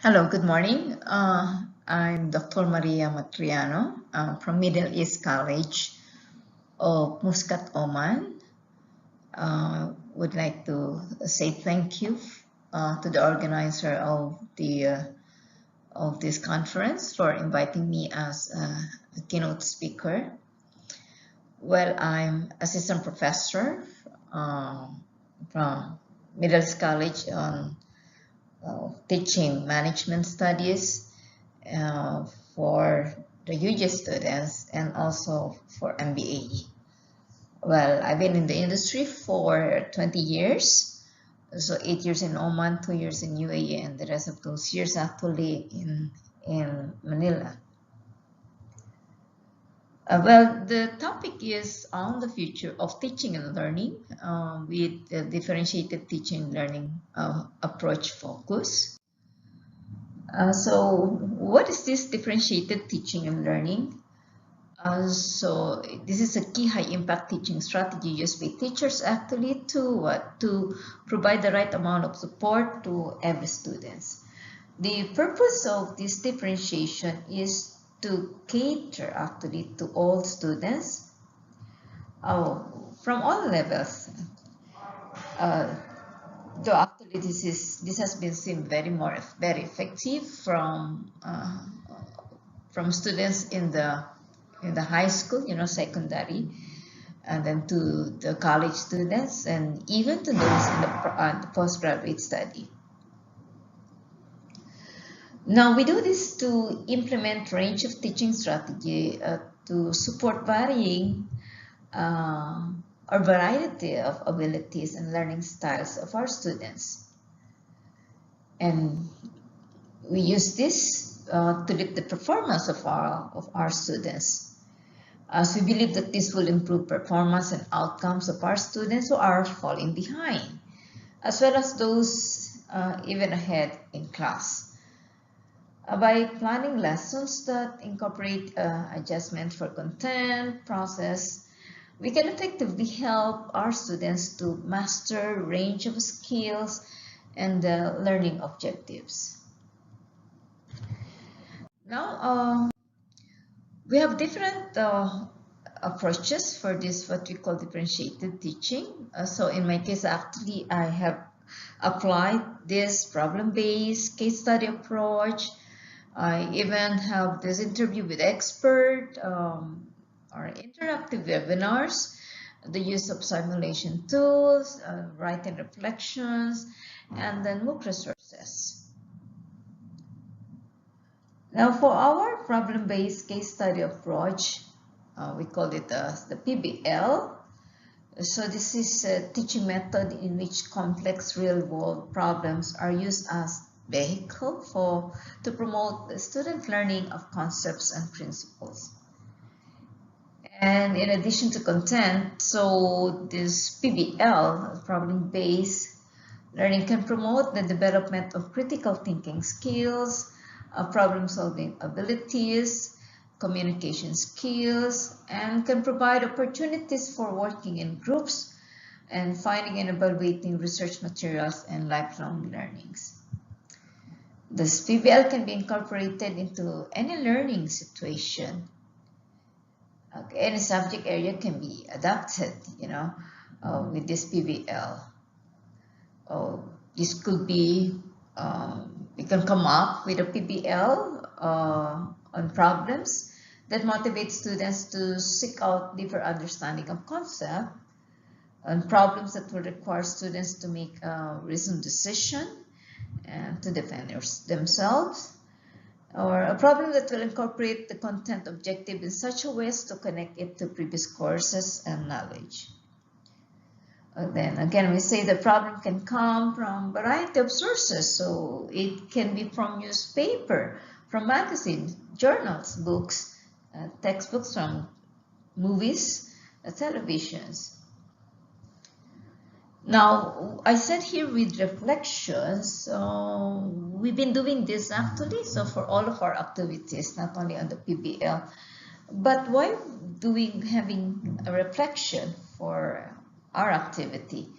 Hello, good morning. I'm Dr. Maria Matriano from Middle East College of Muscat, Oman. Would like to say thank you to the organizer of this conference for inviting me as a keynote speaker. Well, I'm assistant professor from Middle East College on teaching management studies uh, for the UG students and also for MBA. Well, I've been in the industry for 20 years, so 8 years in Oman, 2 years in UAE, and the rest of those years actually in Manila. Well, the topic is on the future of teaching and learning with the differentiated teaching and learning approach focus. So what is this differentiated teaching and learning? So this is a key high impact teaching strategy used by teachers actually to provide the right amount of support to every student. The purpose of this differentiation is to cater actually to all students from all levels. Uh, Though actually this has been seen very effective from students in the high school, secondary, and then to the college students, and even to those in the postgraduate study. Now we do this to implement range of teaching strategy to support varying uh, or variety of abilities and learning styles of our students. And we use this to lift the performance of our students, as we believe that this will improve performance and outcomes of our students who are falling behind, as well as those even ahead in class. By planning lessons that incorporate adjustment for content, process, we can effectively help our students to master a range of skills and learning objectives. Now, we have different approaches for this, what we call differentiated teaching. So in my case, actually, I have applied this problem-based case study approach. I even have this interview with expert or interactive webinars, the use of simulation tools, writing reflections, and then MOOC resources. Now for our problem-based case study approach, we call it the PBL. So this is a teaching method in which complex real-world problems are used as vehicle to promote student learning of concepts and principles. And in addition to content, so this PBL, problem-based learning, can promote the development of critical thinking skills, problem-solving abilities, communication skills, and can provide opportunities for working in groups and finding and evaluating research materials and lifelong learnings. This PBL can be incorporated into any learning situation. Okay, any subject area can be adapted, with this PBL. This could be, we can come up with a PBL on problems that motivate students to seek out deeper understanding of concept, and problems that will require students to make a reasoned decision and to defend themselves, or a problem that will incorporate the content objective in such a way as to connect it to previous courses and knowledge. Then again, we say the problem can come from a variety of sources. So it can be from newspaper, from magazines, journals, books, textbooks, from movies, televisions. Now, I said here with reflections, we've been doing this actually, so for all of our activities, not only on the PBL, but why having a reflection for our activity?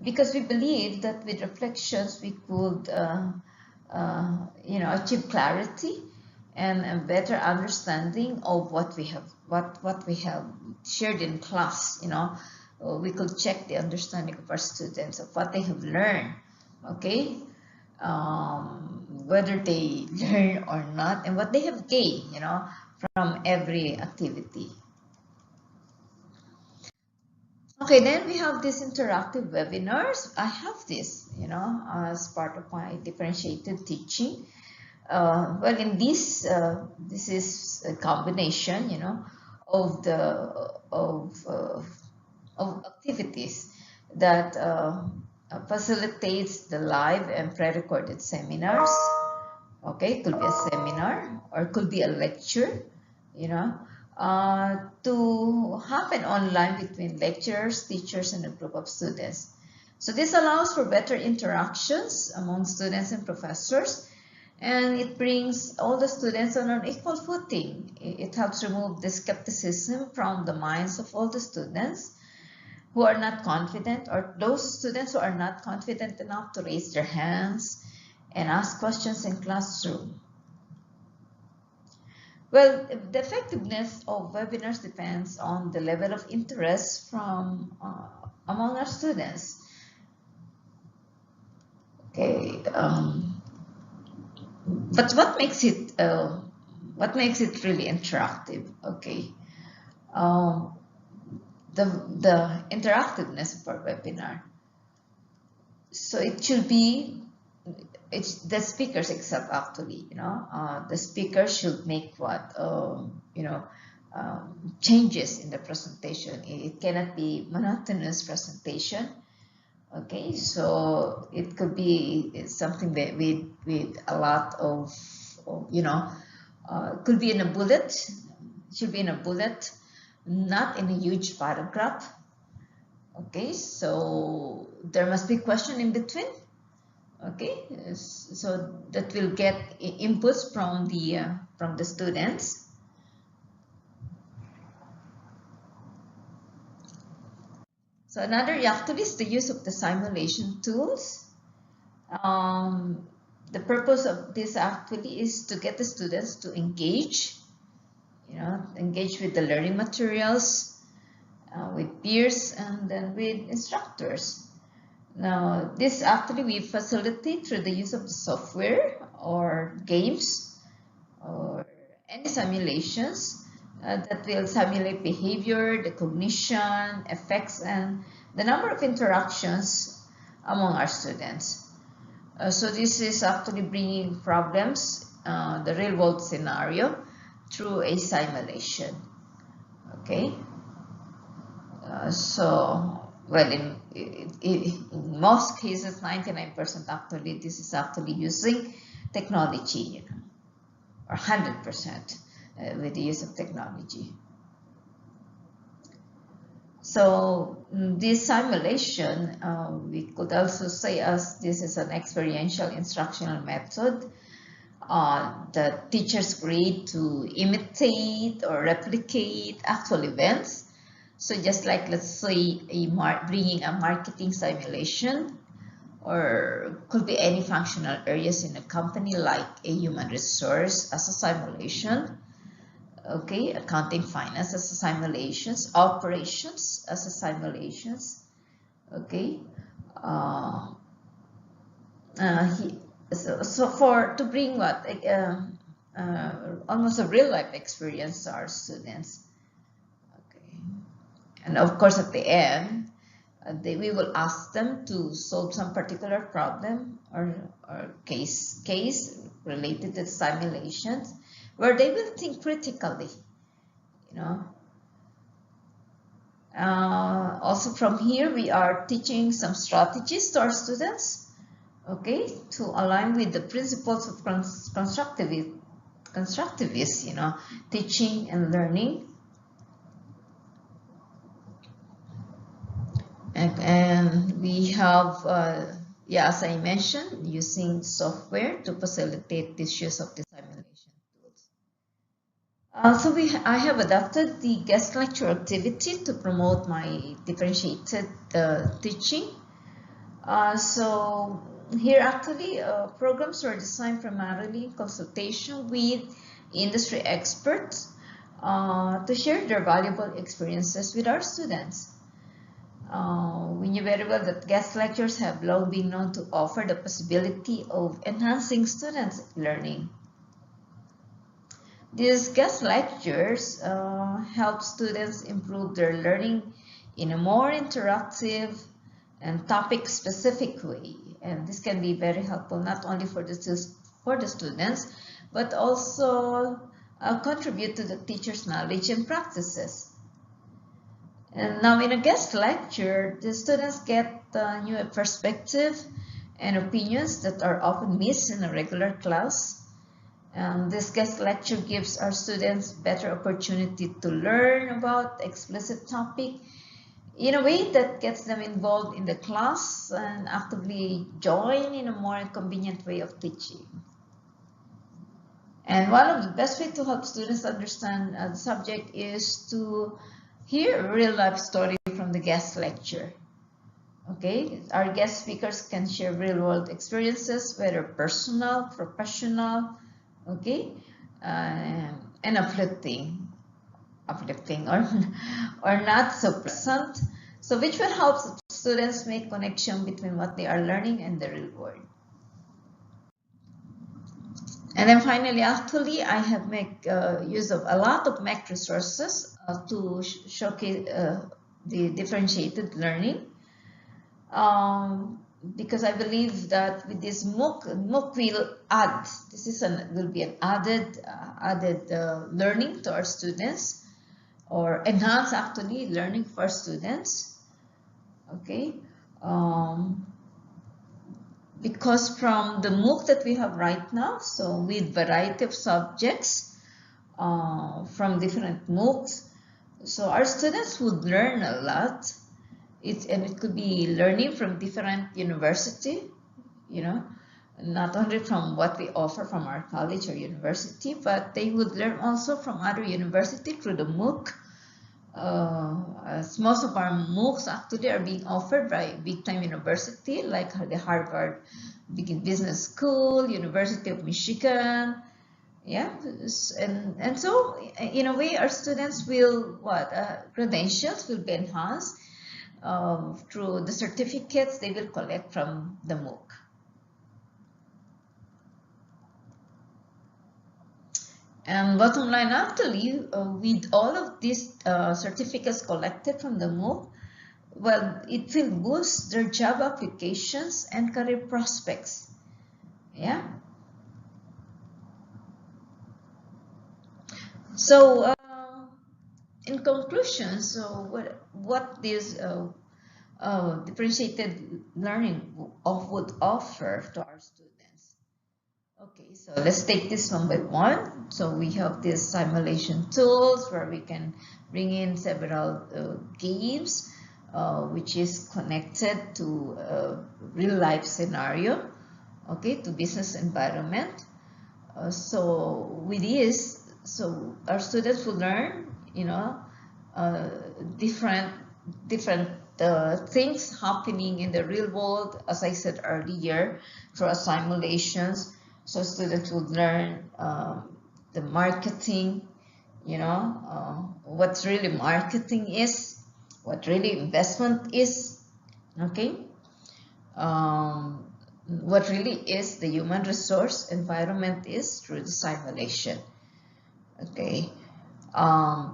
Because we believe that with reflections we could achieve clarity and a better understanding of what we have shared in class. We could check the understanding of our students of what they have learned. Okay, whether they learn or not, and what they have gained, from every activity. Okay, then we have these interactive webinars. I have this, as part of my differentiated teaching. Well, in this is a combination, of the of activities that facilitates the live and pre-recorded seminars. Okay, it could be a seminar or it could be a lecture, to happen online between lecturers, teachers, and a group of students. So this allows for better interactions among students and professors, and it brings all the students on an equal footing. It helps remove the skepticism from the minds of all the students who are not confident, or those students who are not confident enough to raise their hands and ask questions in classroom. Well, the effectiveness of webinars depends on the level of interest from among our students. Okay, but what makes it really interactive? Okay, the interactiveness of our webinar. So it should be. It's the speakers itself, actually. The speaker should make changes in the presentation. It cannot be monotonous presentation. Okay, so it could be something that with a lot of could be in a bullet. Should be in a bullet, not in a huge paragraph. Okay, so there must be question in between. Okay, so that will get inputs from the students. So another actually is the use of the simulation tools. The purpose of this actually is to get the students to engage with the learning materials, with peers, and then with instructors. Now, this actually we facilitate through the use of the software or games or any simulations that will simulate behavior, the cognition, effects, and the number of interactions among our students. So this is actually bringing problems, the real world scenario, through a simulation. Okay. Well, in most cases, 99% actually, this is actually using technology, or 100% with the use of technology. So this simulation, we could also say as this is an experiential instructional method that teachers create to imitate or replicate actual events. So just like, let's say, bringing a marketing simulation, or could be any functional areas in a company like a human resource as a simulation. Okay, accounting, finance as a simulations, operations as a simulations. Okay, to bring almost a real life experience to our students. Okay, and of course at the end, we will ask them to solve some particular problem or case related to simulations, where they will think critically, Also from here, we are teaching some strategies to our students, okay, to align with the principles of constructivist, teaching and learning. And we have, as I mentioned, using software to facilitate this use of the simulation tools. I have adopted the guest lecture activity to promote my differentiated teaching. So here actually programs are designed primarily in consultation with industry experts to share their valuable experiences with our students. We knew very well that guest lectures have long been known to offer the possibility of enhancing students' learning. These guest lectures help students improve their learning in a more interactive and topic-specific way. And this can be very helpful not only for the students, but also contribute to the teacher's knowledge and practices. And now in a guest lecture, the students get new perspective and opinions that are often missed in a regular class. And this guest lecture gives our students better opportunity to learn about explicit topic in a way that gets them involved in the class and actively join in a more convenient way of teaching. And one of the best ways to help students understand the subject is to hear a real-life story from the guest lecture. Okay, our guest speakers can share real-world experiences, whether personal, professional, okay, and uplifting or not so pleasant. So which will help students make connection between what they are learning and the real world. And then finally, actually, I have made use of a lot of MEC resources to showcase the differentiated learning. Because I believe that with this MOOC will add, will be an added learning to our students, or enhance actually learning for students. Okay, because from the MOOC that we have right now, so with variety of subjects from different MOOCs, so our students would learn a lot. And it could be learning from different university, you know, not only from what we offer from our college or university, but they would learn also from other university through the MOOC. As most of our MOOCs actually are being offered by big-time university like the Harvard Business School, University of Michigan, yeah, and so in a way our students will credentials will be enhanced through the certificates they will collect from the MOOC. And bottom line, actually, with all of these certificates collected from the MOOC, well, it will boost their job applications and career prospects. Yeah. So, in conclusion, so what this differentiated learning would offer to our students. Okay, so let's take this one by one. So we have these simulation tools where we can bring in several games which is connected to a real life scenario, okay, to business environment. So with this, so our students will learn, you know, different things happening in the real world, as I said earlier, through simulations. So students will learn the marketing, you know, what really marketing is, what really investment is, okay, what really is the human resource environment is through the simulation, okay.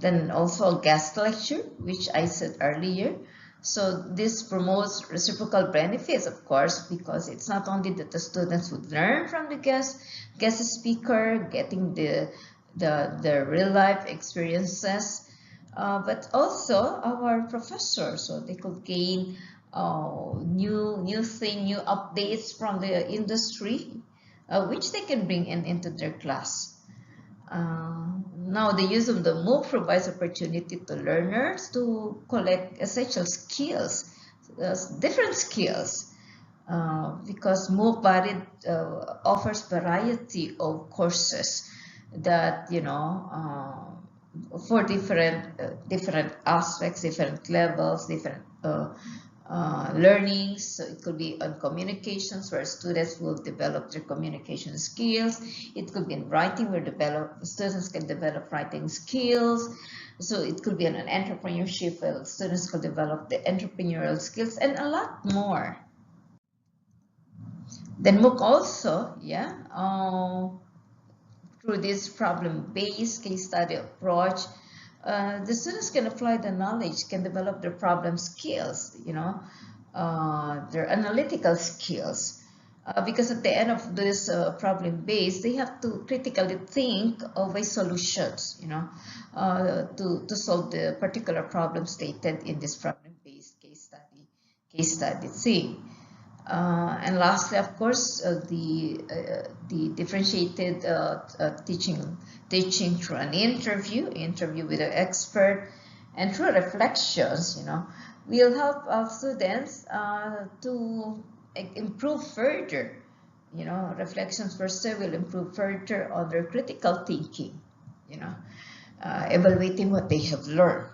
Then also a guest lecture, which I said earlier. So this promotes reciprocal benefits, of course, because it's not only that the students would learn from the guest speaker, getting the real life experiences, but also our professors, so they could gain new updates from the industry, which they can bring into their class. Now, the use of the MOOC provides opportunity to learners to collect essential skills, different skills, because MOOC offers variety of courses that, you know, for different aspects, different levels, different learning. So it could be on communications, where students will develop their communication skills. It could be in writing, where students can develop writing skills. So it could be in an entrepreneurship, where students could develop the entrepreneurial skills, and a lot more. Then MOOC also, through this problem-based case study approach, the students can apply the knowledge, can develop their problem skills, their analytical skills. Because at the end of this problem-based, they have to critically think of a solutions, to solve the particular problem stated in this problem-based case study C. And lastly, of course, the differentiated teaching through an interview with an expert, and through reflections, will help our students to improve further. Reflections per se will improve further on their critical thinking, evaluating what they have learned,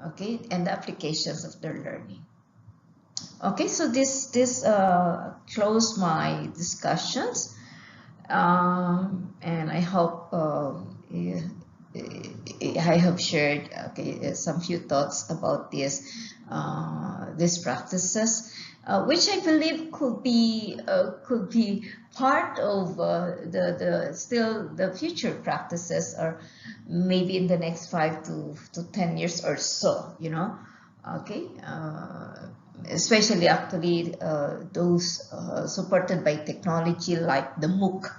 okay, and the applications of their learning. Okay, so this close my discussions, and I hope I have shared some few thoughts about these practices, which I believe could be part of the future practices, or maybe in the next 5 to 10 years or so. Okay. Especially actually those supported by technology like the MOOC.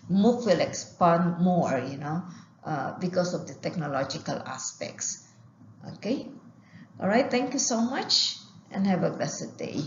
MOOC will expand more, because of the technological aspects. Okay. All right. Thank you so much, and have a blessed day.